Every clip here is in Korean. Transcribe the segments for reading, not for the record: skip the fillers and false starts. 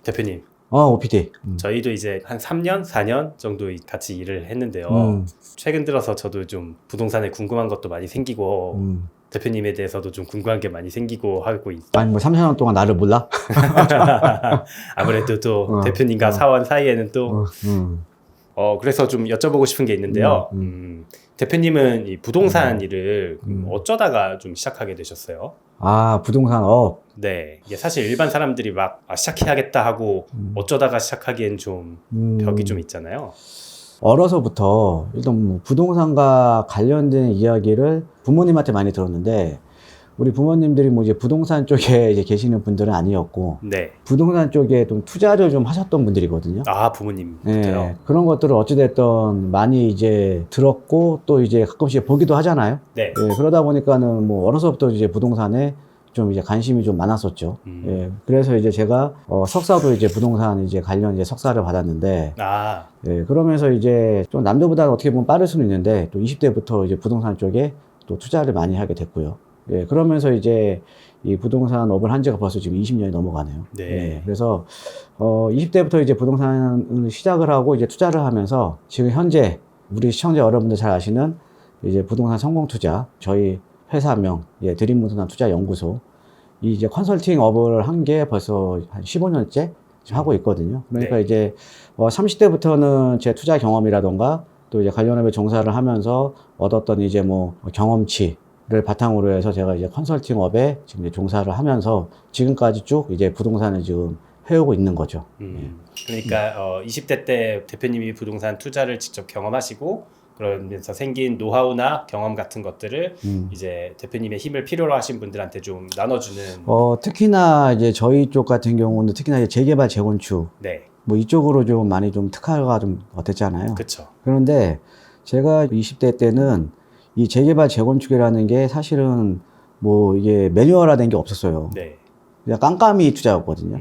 대표님, OPD. 저희도 이제 한 3년, 4년 정도 같이 일을 했는데요. 최근 들어서 저도 좀 부동산에 궁금한 것도 많이 생기고 대표님에 대해서도 좀 궁금한 게 많이 생기고 하고 있어요. 아니 뭐 3, 4년 동안 나를 몰라? 아무래도 또 대표님과 사원 사이에는 또 그래서 좀 여쭤보고 싶은 게 있는데요. 대표님은 이 부동산 일을 어쩌다가 좀 시작하게 되셨어요? 아, 부동산 업. 네, 이게 사실 일반 사람들이 막 시작해야겠다 하고 어쩌다가 시작하기엔 좀 벽이 좀 있잖아요. 어려서부터 일단 뭐 부동산과 관련된 이야기를 부모님한테 많이 들었는데, 우리 부모님들이 뭐 이제 부동산 쪽에 이제 계시는 분들은 아니었고, 네. 부동산 쪽에 좀 투자를 좀 하셨던 분들이거든요. 아, 부모님부터요? 네, 그런 것들을 어찌됐든 많이 이제 들었고, 또 이제 가끔씩 보기도 하잖아요. 네. 예, 그러다 보니까는 뭐 어려서부터 이제 부동산에 좀 이제 관심이 좀 많았었죠. 예, 그래서 이제 제가 석사도 이제 부동산 이제 관련 이제 석사를 받았는데, 아, 예, 그러면서 이제 좀 남들보다는 어떻게 보면 빠를 수는 있는데, 또 20대부터 이제 부동산 쪽에 또 투자를 많이 하게 됐고요. 예, 그러면서 이제 이 부동산 업을 한 지가 벌써 지금 20년이 넘어가네요. 네. 예, 그래서 20대부터 이제 부동산을 시작을 하고 이제 투자를 하면서 지금 현재 우리 시청자 여러분들 잘 아시는 이제 부동산 성공 투자, 저희 회사명, 예, 드림 부동산 투자 연구소, 이 이제 컨설팅 업을 한 게 벌써 한 15년째 하고 있거든요. 그러니까 네. 이제 30대부터는 제 투자 경험이라던가 또 이제 관련업에 종사를 하면서 얻었던 이제 뭐 경험치를 바탕으로 해서 제가 이제 컨설팅 업에 지금 이제 종사를 하면서 지금까지 쭉 이제 부동산을 지금 해오고 있는 거죠. 그러니까 20대 때 대표님이 부동산 투자를 직접 경험하시고 그러면서 생긴 노하우나 경험 같은 것들을 이제 대표님의 힘을 필요로 하신 분들한테 좀 나눠주는. 특히나 이제 저희 쪽 같은 경우는 특히나 이제 재개발 재건축 네, 뭐 이쪽으로 좀 많이 좀 특화가 좀 됐잖아요. 그렇죠. 그런데 제가 20대 때는 이 재개발 재건축이라는 게 사실은 뭐 이게 매뉴얼화된 게 없었어요. 네. 그냥 깜깜이 투자였거든요.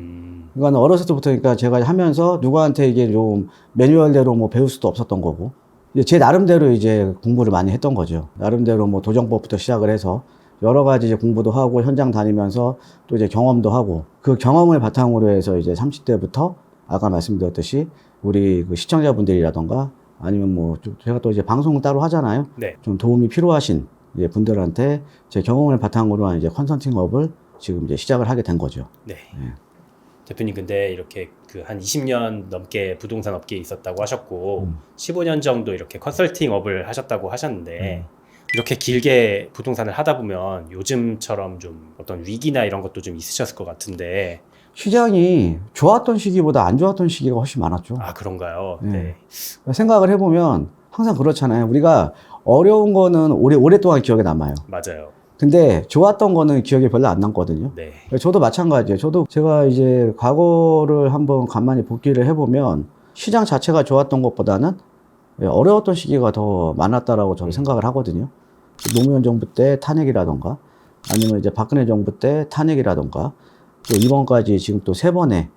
그러니까 어렸을 때부터 그러니까 제가 하면서 누구한테 이게 좀 매뉴얼대로 뭐 배울 수도 없었던 거고, 이제 제 나름대로 이제 공부를 많이 했던 거죠. 나름대로 뭐 도정법부터 시작을 해서 여러 가지 이제 공부도 하고 현장 다니면서 또 이제 경험도 하고, 그 경험을 바탕으로 해서 이제 30대부터 아까 말씀드렸듯이 우리 그 시청자분들이라던가 아니면 뭐 제가 또 이제 방송을 따로 하잖아요. 네. 좀 도움이 필요하신 이제 분들한테 제 경험을 바탕으로 한 이제 컨설팅업을 지금 이제 시작을 하게 된 거죠. 네. 대표님 근데 이렇게 그 한 20년 넘게 부동산 업계에 있었다고 하셨고 15년 정도 이렇게 컨설팅 업을 하셨다고 하셨는데 이렇게 길게 부동산을 하다 보면 요즘처럼 좀 어떤 위기나 이런 것도 좀 있으셨을 것 같은데. 시장이 좋았던 시기보다 안 좋았던 시기가 훨씬 많았죠. 아, 그런가요? 네. 생각을 해보면 항상 그렇잖아요. 우리가 어려운 거는 오랫동안 기억에 남아요. 맞아요. 근데 좋았던 거는 기억에 별로 안 남거든요. 네. 저도 마찬가지예요. 저도 제가 이제 과거를 한번 간만히 복기를 해보면 시장 자체가 좋았던 것보다는 어려웠던 시기가 더 많았다라고 저는 생각을 하거든요. 노무현 정부 때 탄핵이라던가 아니면 이제 박근혜 정부 때 탄핵이라던가 또 이번까지 지금 또 3번의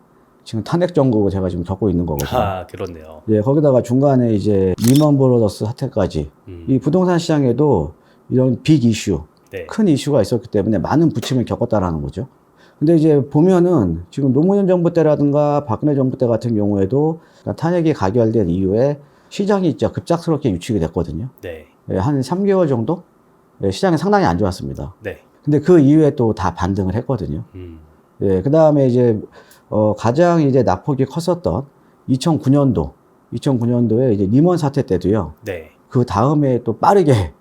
지금 탄핵 정국을 제가 지금 겪고 있는 거거든요. 아, 그렇네요. 예, 거기다가 중간에 이제 리먼 브로더스 사태까지 이 부동산 시장에도 이런 빅 이슈, 네. 큰 이슈가 있었기 때문에 많은 부침을 겪었다라는 거죠. 근데 이제 보면은 지금 노무현 정부 때라든가 박근혜 정부 때 같은 경우에도 탄핵이 가결된 이후에 시장이 진짜 급작스럽게 유축이 됐거든요. 네. 예, 한 3개월 정도? 예, 시장이 상당히 안 좋았습니다. 네. 근데 그 이후에 또 다 반등을 했거든요. 예, 그 다음에 이제, 가장 이제 낙폭이 컸었던 2009년도에 이제 리먼 사태 때도요. 네. 그 다음에 또 빠르게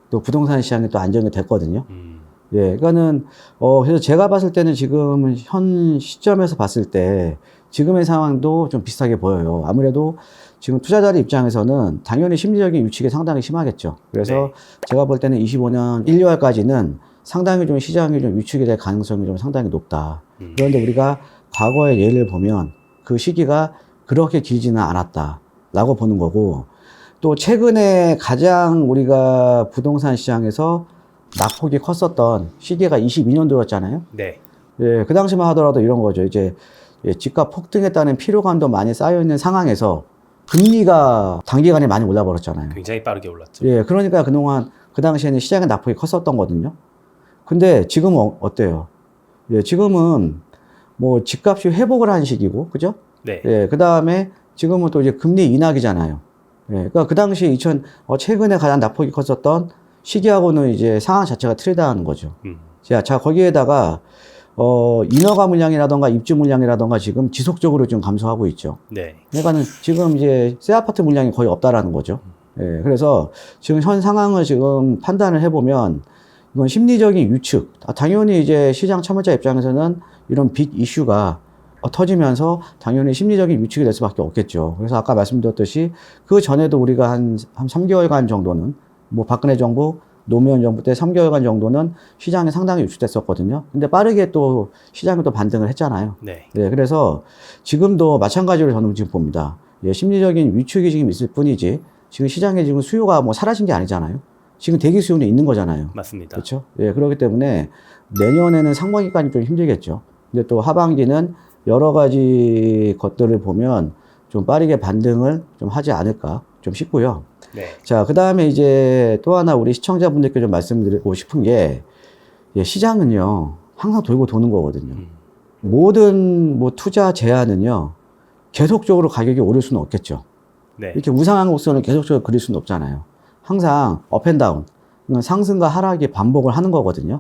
또 부동산 시장이 또 안정이 됐거든요. 예, 그러니까는, 그래서 제가 봤을 때는 지금 현 시점에서 봤을 때 지금의 상황도 좀 비슷하게 보여요. 아무래도 지금 투자자들 입장에서는 당연히 심리적인 유축이 상당히 심하겠죠. 그래서 네. 제가 볼 때는 25년 1, 2월까지는 상당히 좀 시장이 좀 유축이 될 가능성이 좀 상당히 높다. 그런데 우리가 과거의 예를 보면 그 시기가 그렇게 길지는 않았다라고 보는 거고, 또 최근에 가장 우리가 부동산 시장에서 낙폭이 컸었던 시기가 22년도였잖아요. 네. 예, 그 당시만 하더라도 이런 거죠. 이제 집값 폭등에 따른 피로감도 많이 쌓여있는 상황에서 금리가 단기간에 많이 올라버렸잖아요. 굉장히 빠르게 올랐죠. 예, 그러니까 그동안 그 당시에는 시장의 낙폭이 컸었던 거거든요. 근데 지금은 어때요? 예, 지금은 뭐 집값이 회복을 한 시기고, 그죠? 네. 예, 그 다음에 지금은 또 이제 금리 인하기잖아요. 예, 그러니까 그 당시 최근에 가장 낙폭이 컸었던 시기하고는 이제 상황 자체가 틀리다는 거죠. 자, 거기에다가, 인허가 물량이라던가 입주 물량이라던가 지금 지속적으로 좀 감소하고 있죠. 네. 그러니까는 지금 이제 새 아파트 물량이 거의 없다라는 거죠. 예, 그래서 지금 현 상황을 지금 판단을 해보면 이건 심리적인 유축. 당연히 이제 시장 참여자 입장에서는 이런 빅 이슈가 터지면서 당연히 심리적인 유축이 될 수밖에 없겠죠. 그래서 아까 말씀드렸듯이 그 전에도 우리가 한 3개월간 정도는 뭐 박근혜 정부, 노무현 정부 때 3개월간 정도는 시장이 상당히 유축됐었거든요. 근데 빠르게 또 시장이 또 반등을 했잖아요. 네. 네, 그래서 지금도 마찬가지로 저는 지금 봅니다. 예, 심리적인 위축이 지금 있을 뿐이지 지금 시장에 지금 수요가 뭐 사라진 게 아니잖아요. 지금 대기 수요는 있는 거잖아요. 맞습니다. 그렇죠? 예, 그렇기 때문에 내년에는 상반기까지 좀 힘들겠죠. 근데 또 하반기는 여러 가지 것들을 보면 좀 빠르게 반등을 좀 하지 않을까 좀 싶고요. 네. 자, 그 다음에 이제 또 하나 우리 시청자분들께 좀 말씀드리고 싶은 게, 예, 시장은요, 항상 돌고 도는 거거든요. 모든 뭐 투자 제안은요, 계속적으로 가격이 오를 수는 없겠죠. 네. 이렇게 우상한 곡선을 계속적으로 그릴 수는 없잖아요. 항상 업앤다운, 상승과 하락이 반복을 하는 거거든요.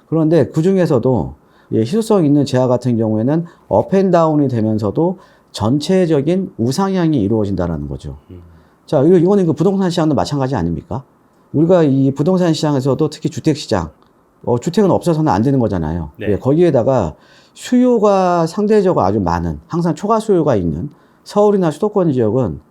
그런데 그 중에서도 예, 희소성 있는 제아 같은 경우에는 업앤다운이 되면서도 전체적인 우상향이 이루어진다는 거죠. 자, 이거는 그 부동산 시장도 마찬가지 아닙니까? 우리가 이 부동산 시장에서도 특히 주택 시장, 주택은 없어서는 안 되는 거잖아요. 네. 예, 거기에다가 수요가 상대적으로 아주 많은, 항상 초과 수요가 있는 서울이나 수도권 지역은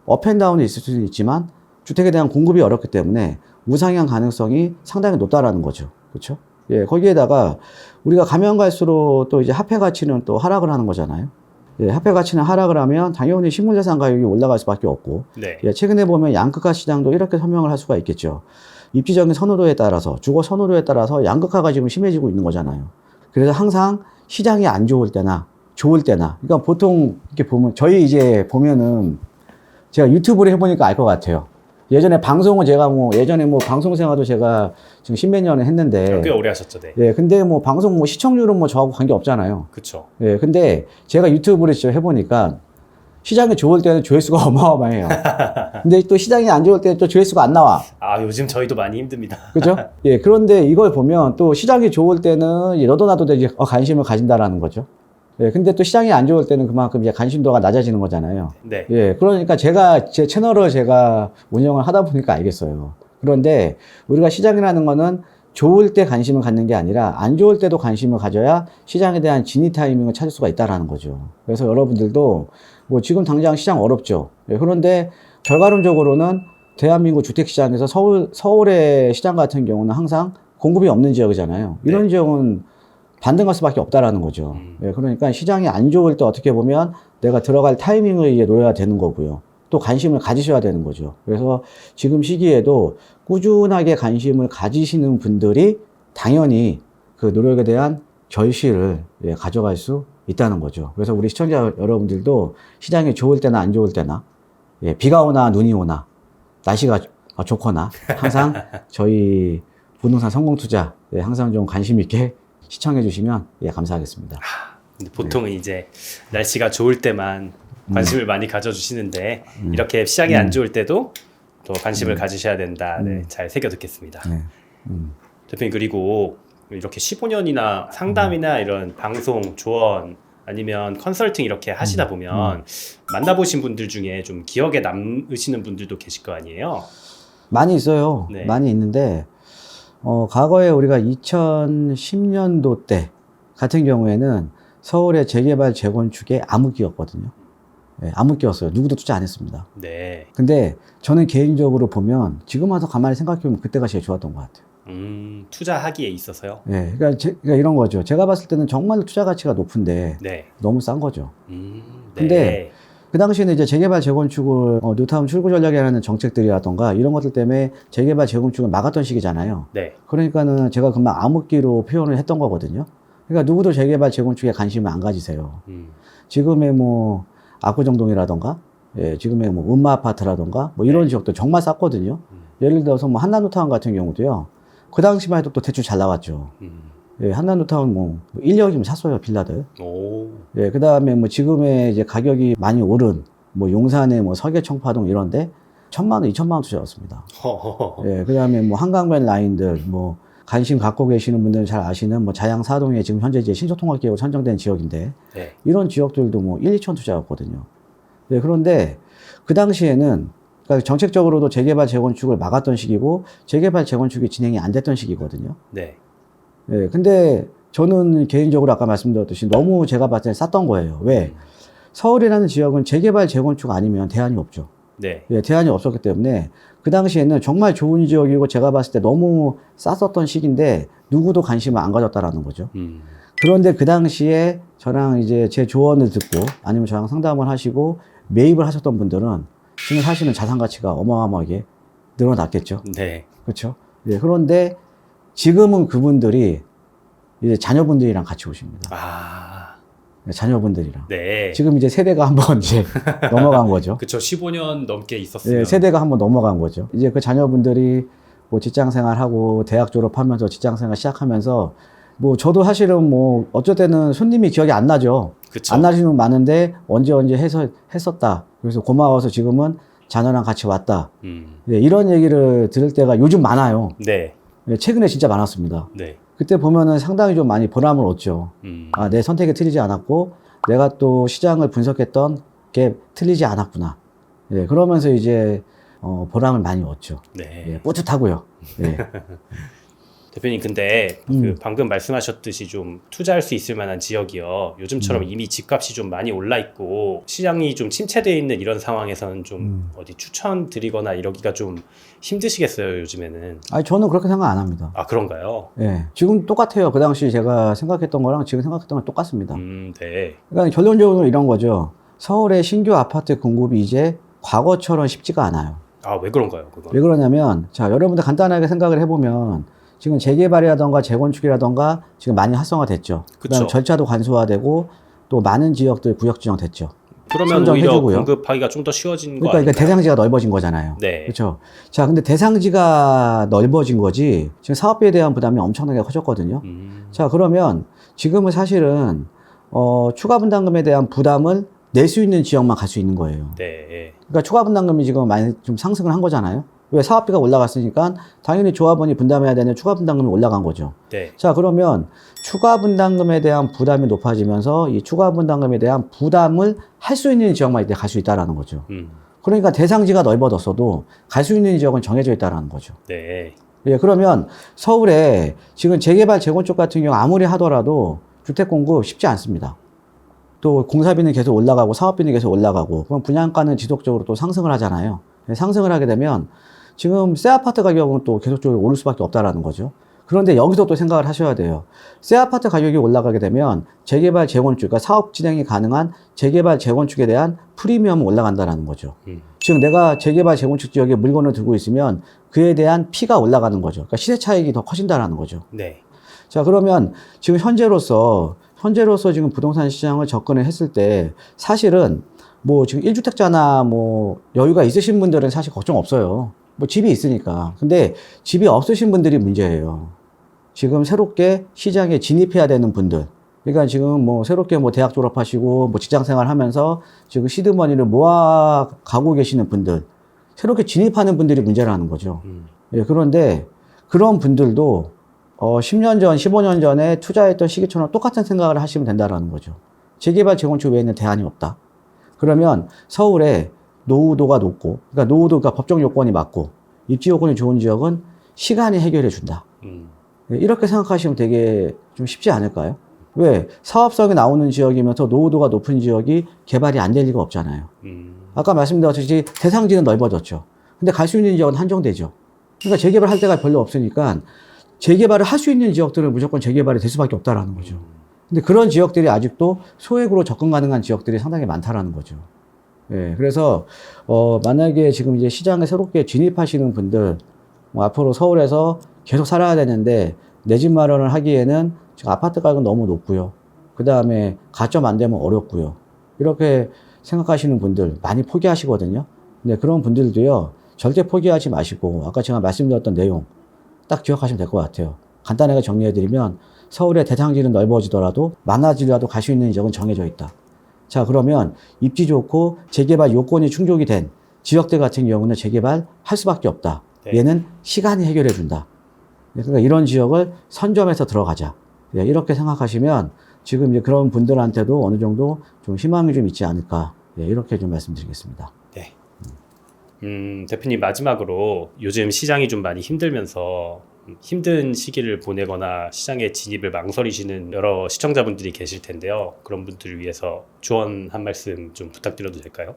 업앤다운이 있을 수도 있지만 주택에 대한 공급이 어렵기 때문에 우상향 가능성이 상당히 높다라는 거죠. 그렇죠? 예, 거기에다가 우리가 가면 갈수록 또 이제 화폐 가치는 또 하락을 하는 거잖아요. 예, 화폐 가치는 하락을 하면 당연히 식물자산 가격이 올라갈 수밖에 없고, 네. 예, 최근에 보면 양극화 시장도 이렇게 설명을 할 수가 있겠죠. 입지적인 선호도에 따라서, 주거 선호도에 따라서 양극화가 지금 심해지고 있는 거잖아요. 그래서 항상 시장이 안 좋을 때나, 좋을 때나, 그러니까 보통 이렇게 보면, 저희 이제 보면은 제가 유튜브를 해보니까 알 것 같아요. 예전에 방송은 제가 예전에 방송 생활도 제가 지금 십몇 년을 했는데. 꽤 오래 하셨죠, 네. 예, 근데 방송 시청률은 저하고 관계 없잖아요. 그쵸. 예, 근데 제가 유튜브를 직접 해보니까 시장이 좋을 때는 조회수가 어마어마해요. 근데 또 시장이 안 좋을 때는 또 조회수가 안 나와. 아, 요즘 저희도 많이 힘듭니다. 그죠? 예, 그런데 이걸 보면 또 시장이 좋을 때는 너도 나도 이제 관심을 가진다라는 거죠. 예, 근데 또 시장이 안 좋을 때는 그만큼 이제 관심도가 낮아지는 거잖아요. 네. 예, 그러니까 제 채널을 제가 운영을 하다 보니까 알겠어요. 그런데 우리가 시장이라는 거는 좋을 때 관심을 갖는 게 아니라 안 좋을 때도 관심을 가져야 시장에 대한 진입 타이밍을 찾을 수가 있다라는 거죠. 그래서 여러분들도 지금 당장 시장 어렵죠. 예, 그런데 결과론적으로는 대한민국 주택시장에서 서울의 시장 같은 경우는 항상 공급이 없는 지역이잖아요. 이런 네. 지역은 반등할 수밖에 없다라는 거죠. 예, 그러니까 시장이 안 좋을 때 어떻게 보면 내가 들어갈 타이밍을 이제 노려야 되는 거고요. 또 관심을 가지셔야 되는 거죠. 그래서 지금 시기에도 꾸준하게 관심을 가지시는 분들이 당연히 그 노력에 대한 결실을 가져갈 수 있다는 거죠. 그래서 우리 시청자 여러분들도 시장이 좋을 때나 안 좋을 때나, 비가 오나 눈이 오나 날씨가 좋거나 항상 저희 부동산 성공투자 항상 좀 관심 있게 시청해 주시면 감사하겠습니다. 근데 보통은 이제 날씨가 좋을 때만 관심을 많이 가져주시는데 이렇게 시장이 안 좋을 때도 또 관심을 가지셔야 된다. 네, 잘 새겨 듣겠습니다. 네. 대표님, 그리고 이렇게 15년이나 상담이나 이런 방송, 조언 아니면 컨설팅 이렇게 하시다 보면 만나보신 분들 중에 좀 기억에 남으시는 분들도 계실 거 아니에요? 많이 있어요. 네. 많이 있는데 과거에 우리가 2010년도 때 같은 경우에는 서울의 재개발 재건축에 암흑기였거든요. 암흑기였어요. 누구도 투자 안 했습니다. 네. 근데 저는 개인적으로 보면 지금 와서 가만히 생각해보면 그때가 제일 좋았던 것 같아요. 투자하기에 있어서요? 그러니까 이런 거죠. 제가 봤을 때는 정말 투자 가치가 높은데 네. 너무 싼 거죠. 근데 근데 그 당시에는 이제 재개발 재건축을 뉴타운 출구 전략이라는 정책들이라던가 이런 것들 때문에 재개발 재건축을 막았던 시기잖아요. 네. 그러니까는 제가 금방 암흑기로 표현을 했던 거거든요. 그러니까 누구도 재개발 재건축에 관심을 안 가지세요. 지금의 압구정동이라던가, 지금의 음마 아파트라던가 이런 지역도 정말 쌌거든요. 예를 들어서 한남뉴타운 같은 경우도요. 그 당시만 해도 또 대출 잘 나왔죠. 예, 한남뉴타운 뭐 1억이면 샀어요, 빌라들. 오. 예, 그 다음에 뭐 지금의 이제 가격이 많이 오른 뭐 용산의 뭐 서계청파동 이런데 1,000만 원, 2,000만 원 투자였습니다. 허허허. 예, 그 다음에 뭐 한강변 라인들 뭐 관심 갖고 계시는 분들은 잘 아시는 뭐 자양 사동에 지금 현재 이제 신소통합기획으로 선정된 지역인데 네. 이런 지역들도 뭐 1, 2천 투자였거든요. 네, 그런데 그 당시에는 그러니까 정책적으로도 재개발 재건축을 막았던 시기고 재개발 재건축이 진행이 안 됐던 시기거든요. 네. 예, 근데 저는 개인적으로 아까 말씀드렸듯이 너무 제가 봤을 때 쌌던 거예요. 왜? 서울이라는 지역은 재개발 재건축 아니면 대안이 없죠. 네. 예, 대안이 없었기 때문에 그 당시에는 정말 좋은 지역이고 제가 봤을 때 너무 쌌었던 시기인데 누구도 관심을 안 가졌다라는 거죠. 그런데 그 당시에 저랑 이제 제 조언을 듣고 아니면 저랑 상담을 하시고 매입을 하셨던 분들은 지금 사실은 자산 가치가 어마어마하게 늘어났겠죠. 네. 그렇죠. 예, 그런데 지금은 그분들이 이제 자녀분들이랑 같이 오십니다. 아. 자녀분들이랑. 네. 지금 이제 세대가 한번 이제 넘어간 거죠. 그쵸. 15년 넘게 있었으면. 예, 세대가 한번 넘어간 거죠. 이제 그 자녀분들이 뭐 직장 생활하고 대학 졸업하면서 직장 생활 시작하면서 뭐 저도 사실은 뭐 어쩔 때는 손님이 기억이 안 나죠. 그쵸. 안 나시는 분 많은데 언제 했었다. 그래서 고마워서 지금은 자녀랑 같이 왔다. 예, 이런 얘기를 들을 때가 요즘 많아요. 네. 예, 최근에 진짜 많았습니다. 네. 그때 보면은 상당히 좀 많이 보람을 얻죠. 아, 내 선택이 틀리지 않았고 내가 또 시장을 분석했던 게 틀리지 않았구나. 예, 그러면서 이제 보람을 많이 얻죠. 네. 예, 뿌듯하고요. 예. 대표님 근데 그 방금 말씀하셨듯이 좀 투자할 수 있을 만한 지역이요. 요즘처럼 이미 집값이 좀 많이 올라 있고 시장이 좀 침체되어 있는 이런 상황에서는 좀 어디 추천드리거나 이러기가 좀 힘드시겠어요, 요즘에는. 아니, 저는 그렇게 생각 안 합니다. 아, 그런가요? 예. 지금 똑같아요. 그 당시 제가 생각했던 거랑 지금 생각했던 건 똑같습니다. 네. 그러니까 결론적으로 이런 거죠. 서울의 신규 아파트 공급이 이제 과거처럼 쉽지가 않아요. 아, 왜 그런가요, 그건? 왜 그러냐면, 자, 여러분들 간단하게 생각을 해보면, 지금 재개발이라던가 재건축이라던가 지금 많이 활성화됐죠. 그다음에 절차도 간소화되고 또 많은 지역들 구역 지정됐죠. 그러면 오히려 공급하기가 좀 더 쉬워진 거 그러니까 대상지가 넓어진 거잖아요. 네. 그렇죠. 자, 근데 대상지가 넓어진 거지 지금 사업비에 대한 부담이 엄청나게 커졌거든요. 자, 그러면 지금은 사실은 추가 분담금에 대한 부담을 낼 수 있는 지역만 갈 수 있는 거예요. 네. 그러니까 추가 분담금이 지금 많이 좀 상승을 한 거잖아요. 왜? 사업비가 올라갔으니까 당연히 조합원이 분담해야 되는 추가 분담금이 올라간 거죠. 네. 자, 그러면 추가 분담금에 대한 부담이 높아지면서 이 추가 분담금에 대한 부담을 할 수 있는 지역만 이제 갈 수 있다라는 거죠. 그러니까 대상지가 넓어졌어도 갈 수 있는 지역은 정해져 있다라는 거죠. 네. 예, 그러면 서울에 지금 재개발 재건축 같은 경우 아무리 하더라도 주택 공급 쉽지 않습니다. 또 공사비는 계속 올라가고 사업비는 계속 올라가고 그럼 분양가는 지속적으로 또 상승을 하잖아요. 상승을 하게 되면 지금 새 아파트 가격은 또 계속적으로 오를 수밖에 없다라는 거죠. 그런데 여기서 또 생각을 하셔야 돼요. 새 아파트 가격이 올라가게 되면 재개발 재건축, 그러니까 사업 진행이 가능한 재개발 재건축에 대한 프리미엄은 올라간다라는 거죠. 즉 내가 재개발 재건축 지역에 물건을 들고 있으면 그에 대한 피가 올라가는 거죠. 그러니까 시세 차익이 더 커진다라는 거죠. 네. 자, 그러면 지금 현재로서 지금 부동산 시장을 접근을 했을 때 사실은 뭐 지금 1주택자나 뭐 여유가 있으신 분들은 사실 걱정 없어요. 뭐 집이 있으니까. 근데 집이 없으신 분들이 문제예요. 지금 새롭게 시장에 진입해야 되는 분들. 그러니까 지금 뭐 새롭게 뭐 대학 졸업하시고 뭐 직장 생활 하면서 지금 시드머니를 모아 가고 계시는 분들. 새롭게 진입하는 분들이 문제라는 거죠. 예, 그런데 그런 분들도 10년 전, 15년 전에 투자했던 시기처럼 똑같은 생각을 하시면 된다라는 거죠. 재개발, 재건축 외에는 대안이 없다. 그러면 서울에 노후도가 높고, 그러니까 노후도가 법정 요건이 맞고, 입지 요건이 좋은 지역은 시간이 해결해 준다. 이렇게 생각하시면 되게 좀 쉽지 않을까요? 왜? 사업성이 나오는 지역이면서 노후도가 높은 지역이 개발이 안 될 리가 없잖아요. 아까 말씀드렸듯이 대상지는 넓어졌죠. 근데 갈 수 있는 지역은 한정되죠. 그러니까 재개발할 데가 별로 없으니까 재개발을 할 수 있는 지역들은 무조건 재개발이 될 수밖에 없다라는 거죠. 근데 그런 지역들이 아직도 소액으로 접근 가능한 지역들이 상당히 많다라는 거죠. 예, 그래서, 만약에 지금 이제 시장에 새롭게 진입하시는 분들, 뭐 앞으로 서울에서 계속 살아야 되는데, 내 집 마련을 하기에는 지금 아파트 가격은 너무 높고요. 그 다음에 가점 안 되면 어렵고요. 이렇게 생각하시는 분들 많이 포기하시거든요. 근데 그런 분들도요, 절대 포기하지 마시고, 아까 제가 말씀드렸던 내용 딱 기억하시면 될 것 같아요. 간단하게 정리해드리면, 서울의 대상지는 넓어지더라도 많아지더라도 갈 수 있는 지역은 정해져 있다. 자, 그러면 입지 좋고 재개발 요건이 충족이 된 지역들 같은 경우는 재개발 할 수밖에 없다. 네. 얘는 시간이 해결해 준다. 그러니까 이런 지역을 선점해서 들어가자. 예, 이렇게 생각하시면 지금 이제 그런 분들한테도 어느 정도 좀 희망이 좀 있지 않을까. 예, 이렇게 좀 말씀드리겠습니다. 네. 대표님 마지막으로 요즘 시장이 좀 많이 힘들면서 힘든 시기를 보내거나 시장에 진입을 망설이시는 여러 시청자분들이 계실 텐데요. 그런 분들을 위해서 조언 한 말씀 좀 부탁드려도 될까요?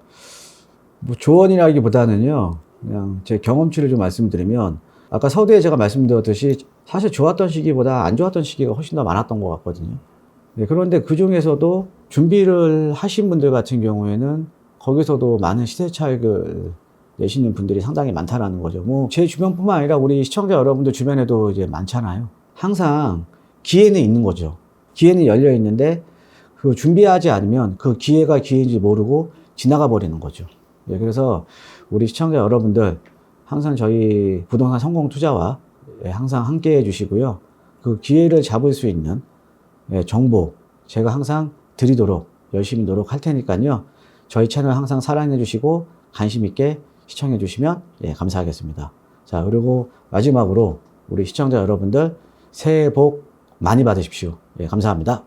뭐 조언이라기보다는요, 그냥 제 경험치를 좀 말씀드리면, 아까 서두에 제가 말씀드렸듯이 사실 좋았던 시기보다 안 좋았던 시기가 훨씬 더 많았던 것 같거든요. 네, 그런데 그 중에서도 준비를 하신 분들 같은 경우에는 거기서도 많은 시세 차익을 내시는 분들이 상당히 많다라는 거죠. 뭐 제 주변뿐만 아니라 우리 시청자 여러분들 주변에도 이제 많잖아요. 항상 기회는 있는 거죠. 기회는 열려 있는데 그 준비하지 않으면 그 기회가 기회인지 모르고 지나가 버리는 거죠. 예, 그래서 우리 시청자 여러분들 항상 저희 부동산 성공 투자와 항상 함께 해주시고요. 그 기회를 잡을 수 있는 정보 제가 항상 드리도록 열심히 노력할 테니까요. 저희 채널 항상 사랑해 주시고 관심 있게 시청해 주시면 감사하겠습니다. 자, 그리고 마지막으로 우리 시청자 여러분들 새해 복 많이 받으십시오. 감사합니다.